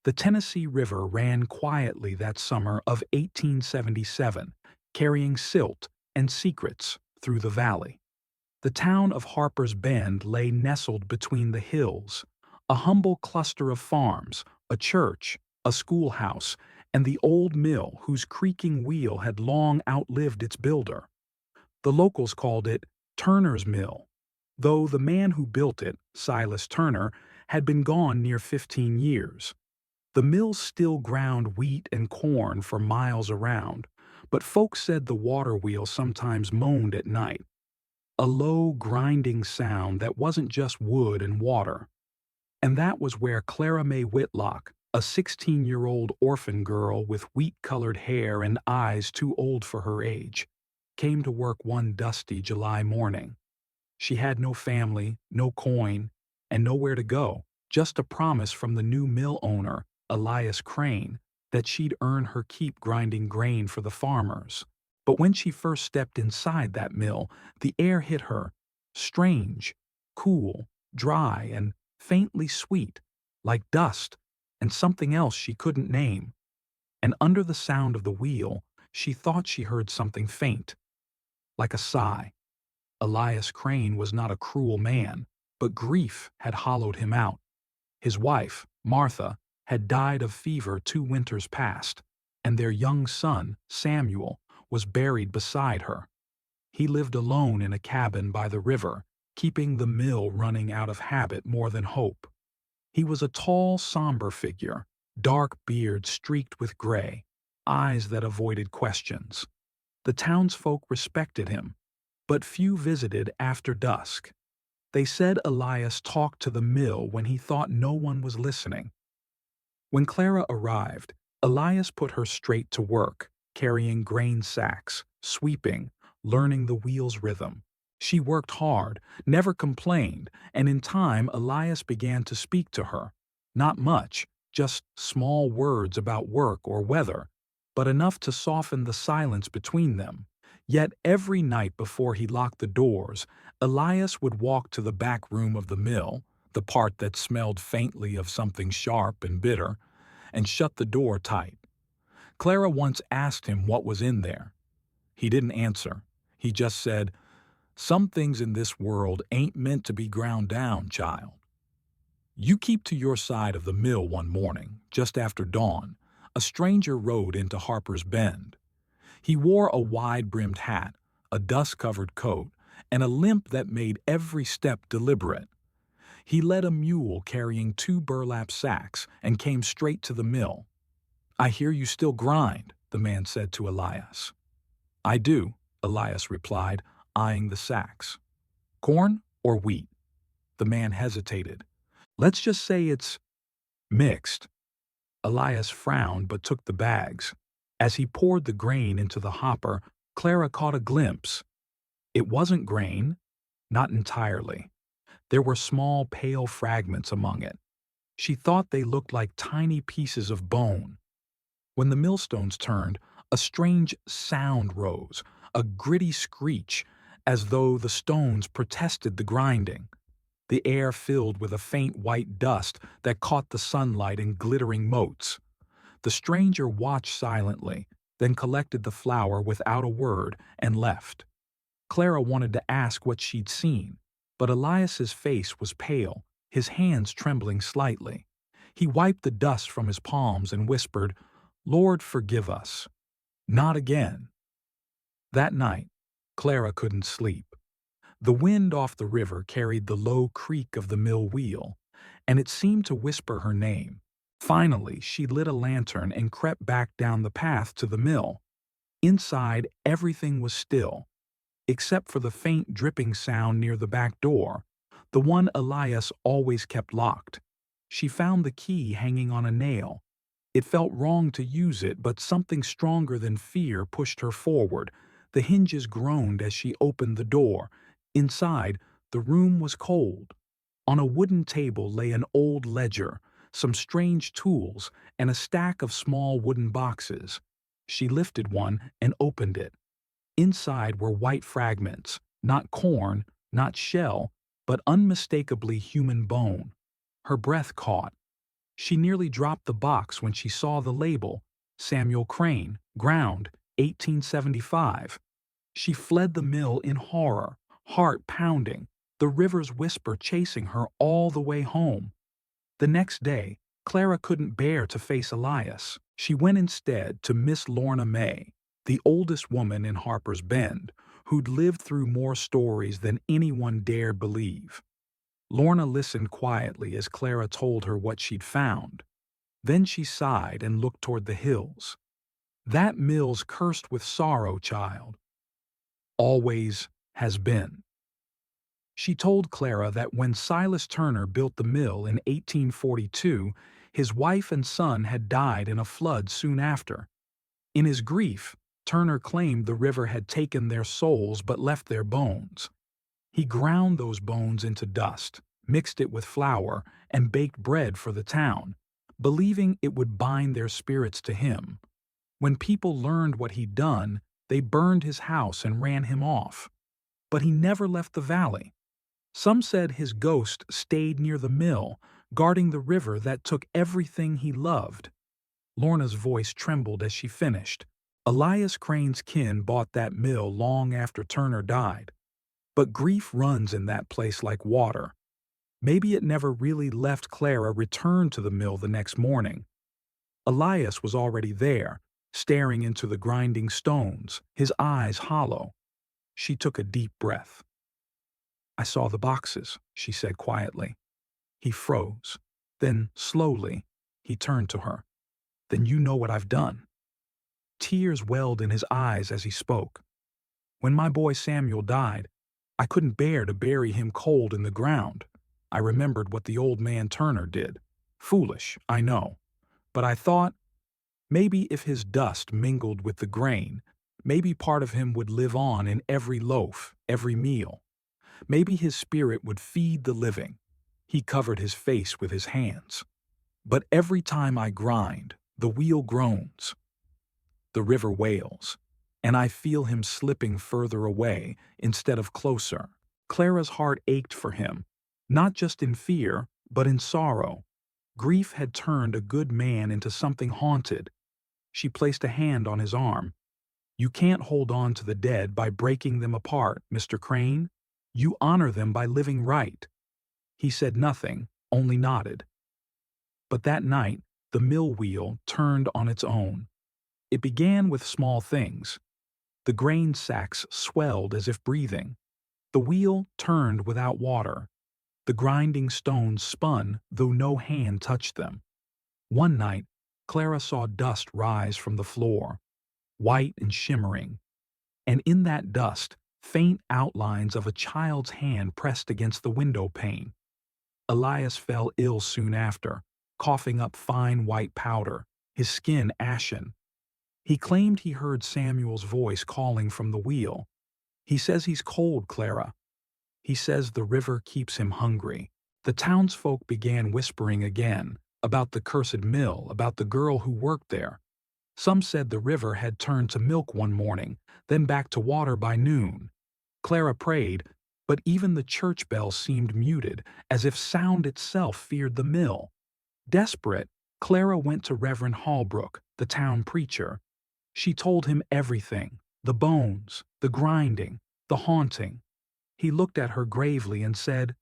The Tennessee River ran quietly that summer of 1877, carrying silt and secrets through the valley. The town of Harper's Bend lay nestled between the hills, a humble cluster of farms, a church, a schoolhouse, and the old mill whose creaking wheel had long outlived its builder. The locals called it Turner's Mill, though the man who built it, Silas Turner, had been gone near 15 years. The mill still ground wheat and corn for miles around, but folks said the water wheel sometimes moaned at night, a low, grinding sound that wasn't just wood and water. And that was where Clara Mae Whitlock, a 16-year-old orphan girl with wheat-colored hair and eyes too old for her age, came to work one dusty July morning. She had no family, no coin, and nowhere to go, just a promise from the new mill owner, Elias Crane, that she'd earn her keep grinding grain for the farmers. But when she first stepped inside that mill, the air hit her, strange, cool, dry, and faintly sweet, like dust and something else she couldn't name. And under the sound of the wheel, she thought she heard something faint, like a sigh. Elias Crane was not a cruel man, but grief had hollowed him out. His wife, Martha, had died of fever 2 winters past, and their young son, Samuel, was buried beside her. He lived alone in a cabin by the river, keeping the mill running out of habit more than hope. He was a tall, somber figure, dark beard streaked with gray, eyes that avoided questions. The townsfolk respected him, but few visited after dusk. They said Elias talked to the mill when he thought no one was listening. When Clara arrived, Elias put her straight to work, carrying grain sacks, sweeping, learning the wheel's rhythm. She worked hard, never complained, and in time Elias began to speak to her. Not much, just small words about work or weather, but enough to soften the silence between them. Yet every night before he locked the doors, Elias would walk to the back room of the mill, the part that smelled faintly of something sharp and bitter, and shut the door tight. Clara once asked him what was in there. He didn't answer. He just said, "Some things in this world ain't meant to be ground down, child." You keep to your side of the mill one morning, just after dawn. A stranger rode into Harper's Bend. He wore a wide-brimmed hat, a dust-covered coat, and a limp that made every step deliberate. He led a mule carrying 2 burlap sacks and came straight to the mill. "I hear you still grind," the man said to Elias. "I do," Elias replied, eyeing the sacks. "Corn or wheat?" The man hesitated. "Let's just say it's mixed." Elias frowned but took the bags. As he poured the grain into the hopper, Clara caught a glimpse. It wasn't grain, not entirely. There were small, pale fragments among it. She thought they looked like tiny pieces of bone. When the millstones turned, a strange sound rose, a gritty screech, as though the stones protested the grinding. The air filled with a faint white dust that caught the sunlight in glittering motes. The stranger watched silently, then collected the flour without a word and left. Clara wanted to ask what she'd seen, but Elias's face was pale, his hands trembling slightly. He wiped the dust from his palms and whispered, "Lord, forgive us. Not again." That night, Clara couldn't sleep. The wind off the river carried the low creak of the mill wheel, and it seemed to whisper her name. Finally, she lit a lantern and crept back down the path to the mill. Inside, everything was still, except for the faint dripping sound near the back door, the one Elias always kept locked. She found the key hanging on a nail. It felt wrong to use it, but something stronger than fear pushed her forward. The hinges groaned as she opened the door. Inside, the room was cold. On a wooden table lay an old ledger, some strange tools, and a stack of small wooden boxes. She lifted one and opened it. Inside were white fragments, not corn, not shell, but unmistakably human bone. Her breath caught. She nearly dropped the box when she saw the label, Samuel Crane, ground, 1875. She fled the mill in horror, heart pounding, the river's whisper chasing her all the way home. The next day, Clara couldn't bear to face Elias. She went instead to Miss Lorna May, the oldest woman in Harper's Bend, who'd lived through more stories than anyone dared believe. Lorna listened quietly as Clara told her what she'd found. Then she sighed and looked toward the hills. "That mill's cursed with sorrow, child. Always has been." She told Clara that when Silas Turner built the mill in 1842, his wife and son had died in a flood soon after. In his grief, Turner claimed the river had taken their souls but left their bones. He ground those bones into dust, mixed it with flour, and baked bread for the town, believing it would bind their spirits to him. When people learned what he'd done, they burned his house and ran him off. But he never left the valley. Some said his ghost stayed near the mill, guarding the river that took everything he loved. Lorna's voice trembled as she finished. Elias Crane's kin bought that mill long after Turner died. But grief runs in that place like water. Maybe it never really left. Clara returned to the mill the next morning. Elias was already there, staring into the grinding stones, his eyes hollow. She took a deep breath. "I saw the boxes," she said quietly. He froze. Then, slowly, he turned to her. "Then you know what I've done." Tears welled in his eyes as he spoke. "When my boy Samuel died, I couldn't bear to bury him cold in the ground. I remembered what the old man Turner did. Foolish, I know. But I thought, maybe if his dust mingled with the grain, maybe part of him would live on in every loaf, every meal. Maybe his spirit would feed the living." He covered his face with his hands. "But every time I grind, the wheel groans. The river wails, and I feel him slipping further away instead of closer." Clara's heart ached for him, not just in fear, but in sorrow. Grief had turned a good man into something haunted. She placed a hand on his arm. "You can't hold on to the dead by breaking them apart, Mr. Crane. You honor them by living right." He said nothing, only nodded. But that night, the mill wheel turned on its own. It began with small things. The grain sacks swelled as if breathing. The wheel turned without water. The grinding stones spun, though no hand touched them. One night, Clara saw dust rise from the floor, white and shimmering, and in that dust, faint outlines of a child's hand pressed against the window pane. Elias fell ill soon after, coughing up fine white powder, his skin ashen. He claimed he heard Samuel's voice calling from the wheel. "He says he's cold, Clara. He says the river keeps him hungry." The townsfolk began whispering again, about the cursed mill, about the girl who worked there. Some said the river had turned to milk one morning, then back to water by noon. Clara prayed, but even the church bell seemed muted, as if sound itself feared the mill. Desperate, Clara went to Reverend Hallbrook, the town preacher. She told him everything, the bones, the grinding, the haunting. He looked at her gravely and said,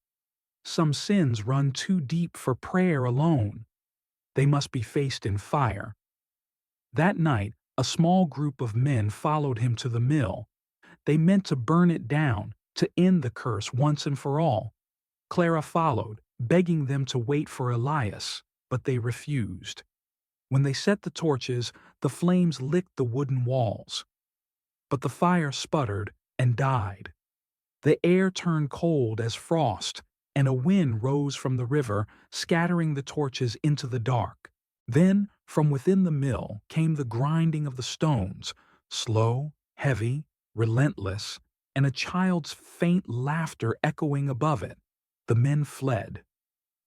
"Some sins run too deep for prayer alone. They must be faced in fire." That night, a small group of men followed him to the mill. They meant to burn it down, to end the curse once and for all. Clara followed, begging them to wait for Elias, but they refused. When they set the torches, the flames licked the wooden walls. But the fire sputtered and died. The air turned cold as frost, and a wind rose from the river, scattering the torches into the dark. Then, from within the mill, came the grinding of the stones, slow, heavy, relentless, and a child's faint laughter echoing above it. The men fled.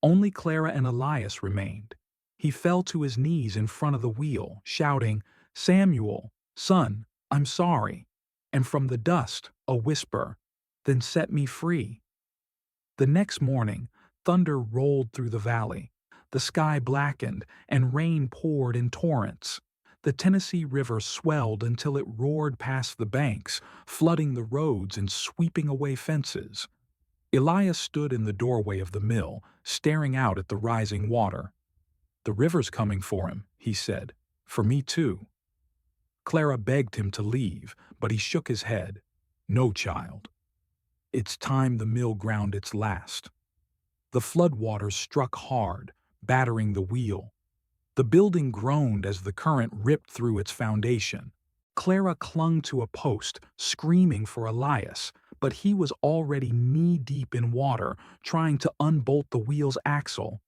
Only Clara and Elias remained. He fell to his knees in front of the wheel, shouting, "Samuel, son, I'm sorry." And from the dust, a whisper, "Then set me free." The next morning, thunder rolled through the valley. The sky blackened, and rain poured in torrents. The Tennessee River swelled until it roared past the banks, flooding the roads and sweeping away fences. Elias stood in the doorway of the mill, staring out at the rising water. "The river's coming for him," he said. "For me too." Clara begged him to leave, but he shook his head. "No, child. It's time the mill ground its last." The floodwaters struck hard, battering the wheel. The building groaned as the current ripped through its foundation. Clara clung to a post, screaming for Elias, but he was already knee-deep in water, trying to unbolt the wheel's axle.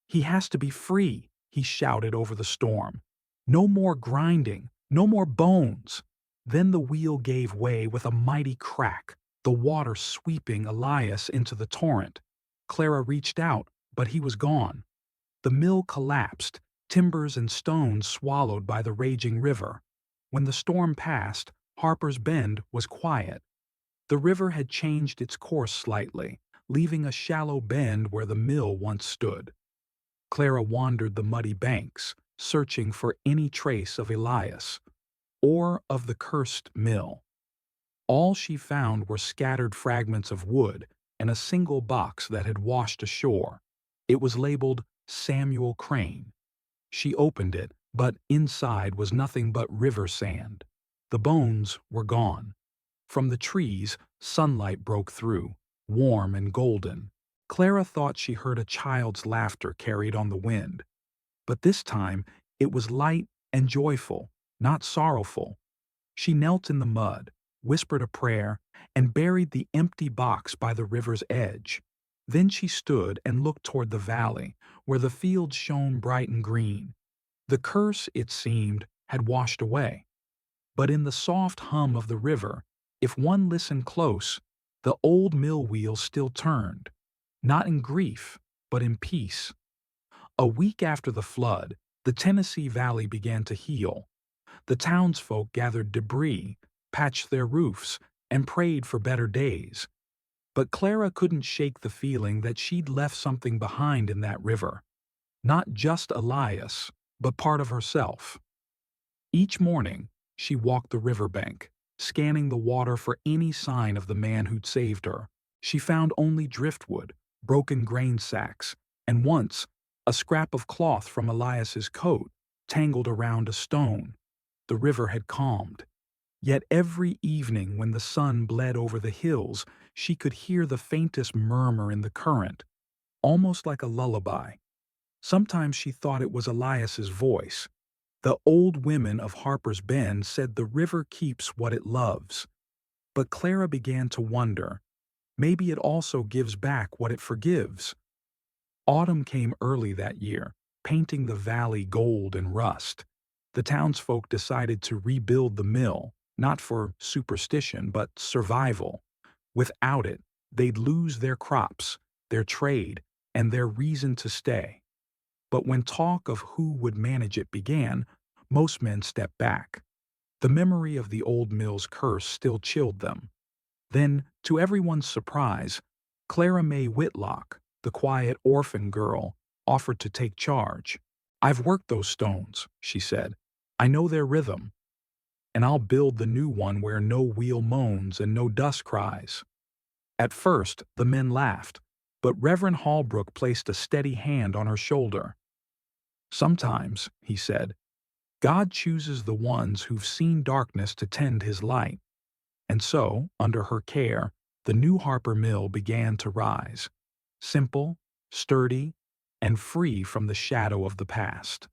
"He has to be free," he shouted over the storm. "No more grinding, no more bones." Then the wheel gave way with a mighty crack, the water sweeping Elias into the torrent. Clara reached out, but he was gone. The mill collapsed, timbers and stones swallowed by the raging river. When the storm passed, Harper's Bend was quiet. The river had changed its course slightly, leaving a shallow bend where the mill once stood. Clara wandered the muddy banks, searching for any trace of Elias or of the cursed mill. All she found were scattered fragments of wood and a single box that had washed ashore. It was labeled Samuel Crane. She opened it, but inside was nothing but river sand. The bones were gone. From the trees, sunlight broke through, warm and golden. Clara thought she heard a child's laughter carried on the wind. But this time, it was light and joyful, not sorrowful. She knelt in the mud, whispered a prayer, and buried the empty box by the river's edge. Then she stood and looked toward the valley, where the fields shone bright and green. The curse, it seemed, had washed away. But in the soft hum of the river, if one listened close, the old mill wheel still turned, not in grief, but in peace. A week after the flood, the Tennessee Valley began to heal. The townsfolk gathered debris, patched their roofs, and prayed for better days. But Clara couldn't shake the feeling that she'd left something behind in that river. Not just Elias, but part of herself. Each morning, she walked the riverbank, scanning the water for any sign of the man who'd saved her. She found only driftwood, broken grain sacks, and once, a scrap of cloth from Elias's coat tangled around a stone. The river had calmed. Yet every evening when the sun bled over the hills, she could hear the faintest murmur in the current, almost like a lullaby. Sometimes she thought it was Elias's voice. The old women of Harper's Bend said the river keeps what it loves. But Clara began to wonder, maybe it also gives back what it forgives. Autumn came early that year, painting the valley gold and rust. The townsfolk decided to rebuild the mill, not for superstition, but survival. Without it, they'd lose their crops, their trade, and their reason to stay. But when talk of who would manage it began, most men stepped back. The memory of the old mill's curse still chilled them. Then, to everyone's surprise, Clara Mae Whitlock, the quiet orphan girl, offered to take charge. "I've worked those stones," she said. "I know their rhythm. And I'll build the new one where no wheel moans and no dust cries." At first, the men laughed, but Reverend Hallbrook placed a steady hand on her shoulder. "Sometimes," he said, "God chooses the ones who've seen darkness to tend his light." And so, under her care, the new Harper Mill began to rise, simple, sturdy, and free from the shadow of the past.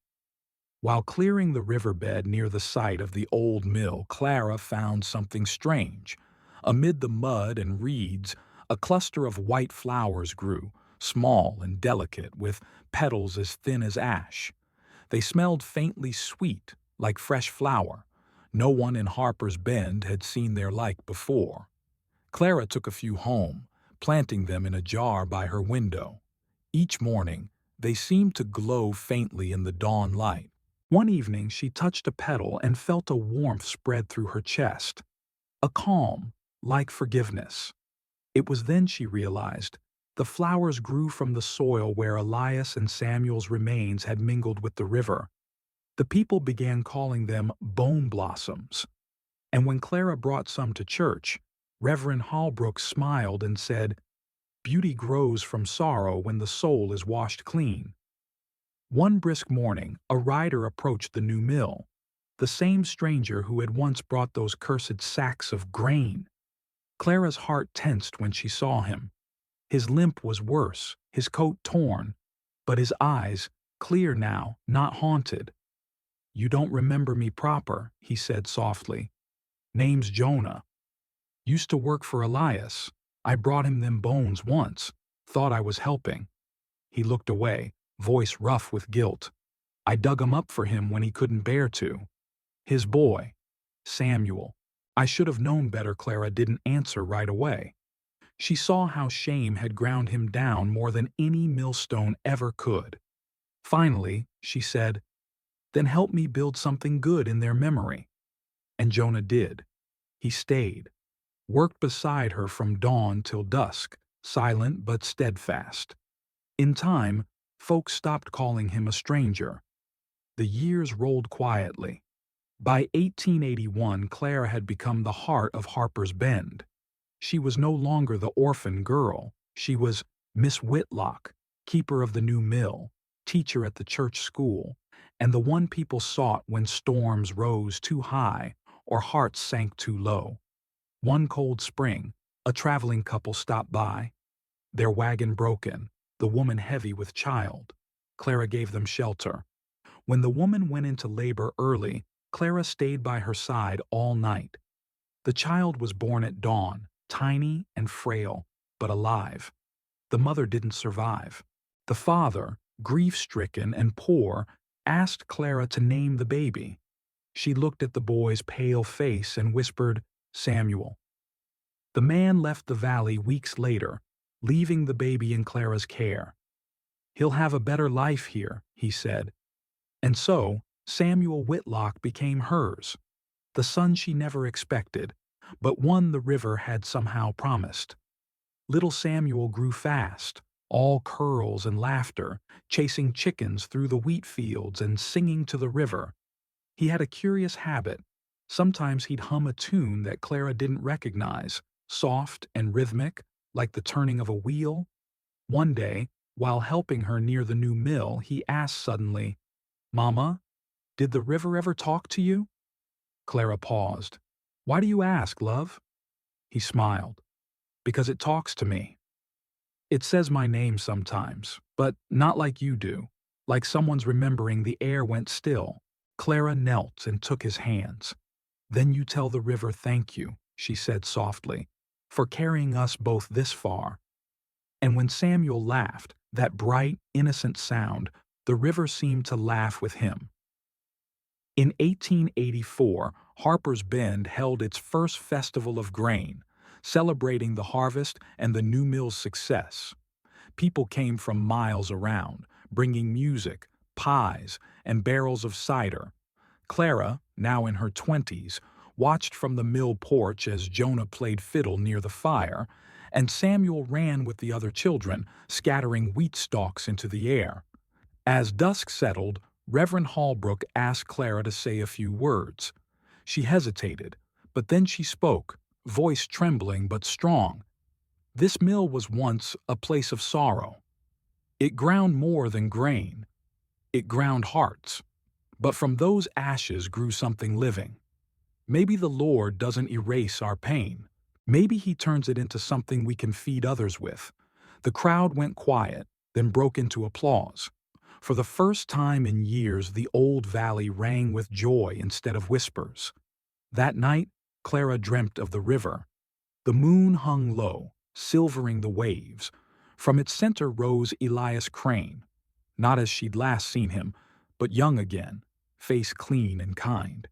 While clearing the riverbed near the site of the old mill, Clara found something strange. Amid the mud and reeds, a cluster of white flowers grew, small and delicate, with petals as thin as ash. They smelled faintly sweet, like fresh flour. No one in Harper's Bend had seen their like before. Clara took a few home, planting them in a jar by her window. Each morning, they seemed to glow faintly in the dawn light. One evening, she touched a petal and felt a warmth spread through her chest, a calm, like forgiveness. It was then she realized The flowers grew from the soil where Elias and Samuel's remains had mingled with the river. The people began calling them bone blossoms. And when Clara brought some to church, Reverend Holbrook smiled and said, "Beauty grows from sorrow when the soul is washed clean." One brisk morning, a rider approached the new mill, the same stranger who had once brought those cursed sacks of grain. Clara's heart tensed when she saw him. His limp was worse, his coat torn, but his eyes, clear now, not haunted. "You don't remember me proper," he said softly. "Name's Jonah. Used to work for Elias. I brought him them bones once. Thought I was helping." He looked away, voice rough with guilt. "I dug 'em up for him when he couldn't bear to. His boy, Samuel. I should have known better." Clara didn't answer right away. She saw how shame had ground him down more than any millstone ever could. Finally, she said, "Then help me build something good in their memory." And Jonah did. He stayed, worked beside her from dawn till dusk, silent but steadfast. In time, folks stopped calling him a stranger. The years rolled quietly. By 1881, Clara had become the heart of Harper's Bend. She was no longer the orphan girl. She was Miss Whitlock, keeper of the new mill, teacher at the church school, and the one people sought when storms rose too high or hearts sank too low. One cold spring, a traveling couple stopped by, their wagon broken, the woman heavy with child. Clara gave them shelter. When the woman went into labor early, Clara stayed by her side all night. The child was born at dawn, tiny and frail, but alive. The mother didn't survive. The father, grief-stricken and poor, asked Clara to name the baby. She looked at the boy's pale face and whispered, "Samuel." The man left the valley weeks later, leaving the baby in Clara's care. "He'll have a better life here," he said. And so, Samuel Whitlock became hers, the son she never expected, but one the river had somehow promised. Little Samuel grew fast, all curls and laughter, chasing chickens through the wheat fields and singing to the river. He had a curious habit. Sometimes he'd hum a tune that Clara didn't recognize, soft and rhythmic, like the turning of a wheel. One day, while helping her near the new mill, he asked suddenly, "Mama, did the river ever talk to you?" Clara paused. "Why do you ask, love?" He smiled. "Because it talks to me. It says my name sometimes, but not like you do, like someone's remembering the air went still." Clara knelt and took his hands. "Then you tell the river thank you," she said softly, "for carrying us both this far." And when Samuel laughed, that bright, innocent sound, the river seemed to laugh with him. In 1884, Harper's Bend held its first festival of grain, celebrating the harvest and the new mill's success. People came from miles around, bringing music, pies, and barrels of cider. Clara, now in her 20s, watched from the mill porch as Jonah played fiddle near the fire, and Samuel ran with the other children, scattering wheat stalks into the air. As dusk settled, Reverend Holbrook asked Clara to say a few words. She hesitated, but then she spoke, voice trembling but strong. This mill was once a place of sorrow. It ground more than grain. It ground hearts. But from those ashes grew something living. Maybe the Lord doesn't erase our pain. Maybe He turns it into something we can feed others with. The crowd went quiet, then broke into applause. For the first time in years, the old valley rang with joy instead of whispers. That night, Clara dreamt of the river. The moon hung low, silvering the waves. From its center rose Elias Crane, not as she'd last seen him, but young again, face clean and kind.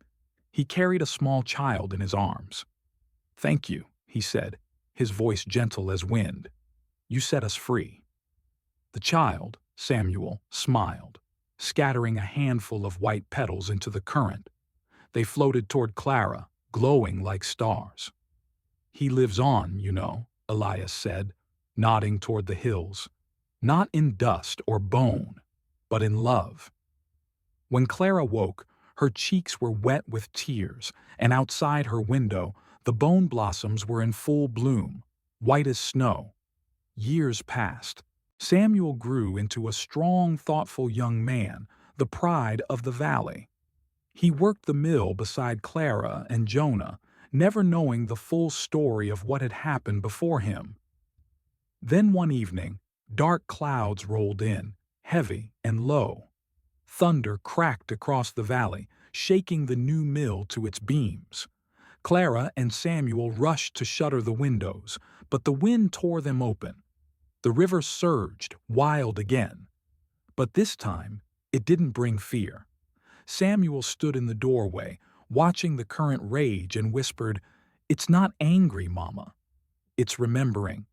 He carried a small child in his arms. "Thank you," he said, his voice gentle as wind. "You set us free." The child, Samuel, smiled, scattering a handful of white petals into the current. They floated toward Clara, glowing like stars. "He lives on, you know," Elias said. nodding toward the hills, not in dust or bone, but in love. When Clara woke, her cheeks were wet with tears, and outside her window, the bone blossoms were in full bloom, white as snow. Years passed. Samuel grew into a strong, thoughtful young man, the pride of the valley. He worked the mill beside Clara and Jonah, never knowing the full story of what had happened before him. Then one evening, dark clouds rolled in, heavy and low. Thunder cracked across the valley, shaking the new mill to its beams. Clara and Samuel rushed to shutter the windows, but the wind tore them open. The river surged, wild again. But this time, it didn't bring fear. Samuel stood in the doorway, watching the current rage, and whispered, "It's not angry, Mama. It's remembering."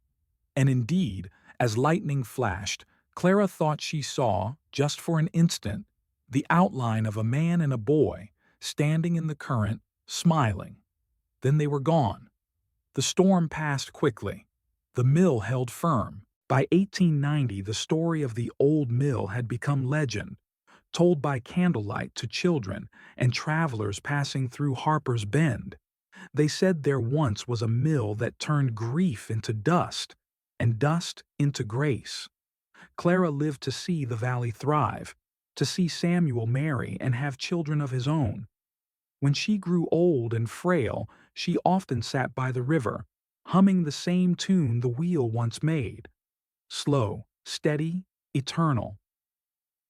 And indeed, as lightning flashed, Clara thought she saw, just for an instant, the outline of a man and a boy standing in the current, smiling. Then they were gone. The storm passed quickly. The mill held firm. By 1890, the story of the old mill had become legend, told by candlelight to children and travelers passing through Harper's Bend. They said there once was a mill that turned grief into dust, and dust into grace. Clara lived to see the valley thrive, to see Samuel marry and have children of his own. When she grew old and frail, she often sat by the river, humming the same tune the wheel once made. Slow, steady, eternal.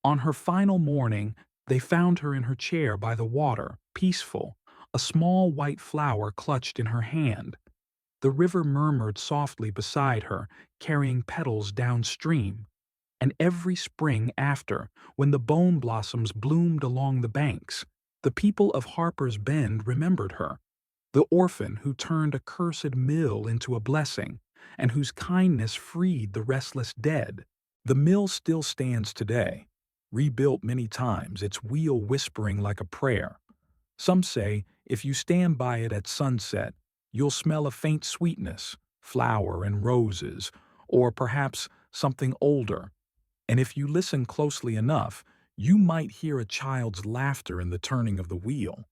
On her final morning, they found her in her chair by the water, peaceful, a small white flower clutched in her hand. The river murmured softly beside her, carrying petals downstream. And every spring after, when the bone blossoms bloomed along the banks, the people of Harper's Bend remembered her, the orphan who turned a cursed mill into a blessing, and whose kindness freed the restless dead. The mill still stands today, rebuilt many times, its wheel whispering like a prayer. Some say if you stand by it at sunset, you'll smell a faint sweetness, flower and roses, or perhaps something older. And if you listen closely enough, you might hear a child's laughter in the turning of the wheel.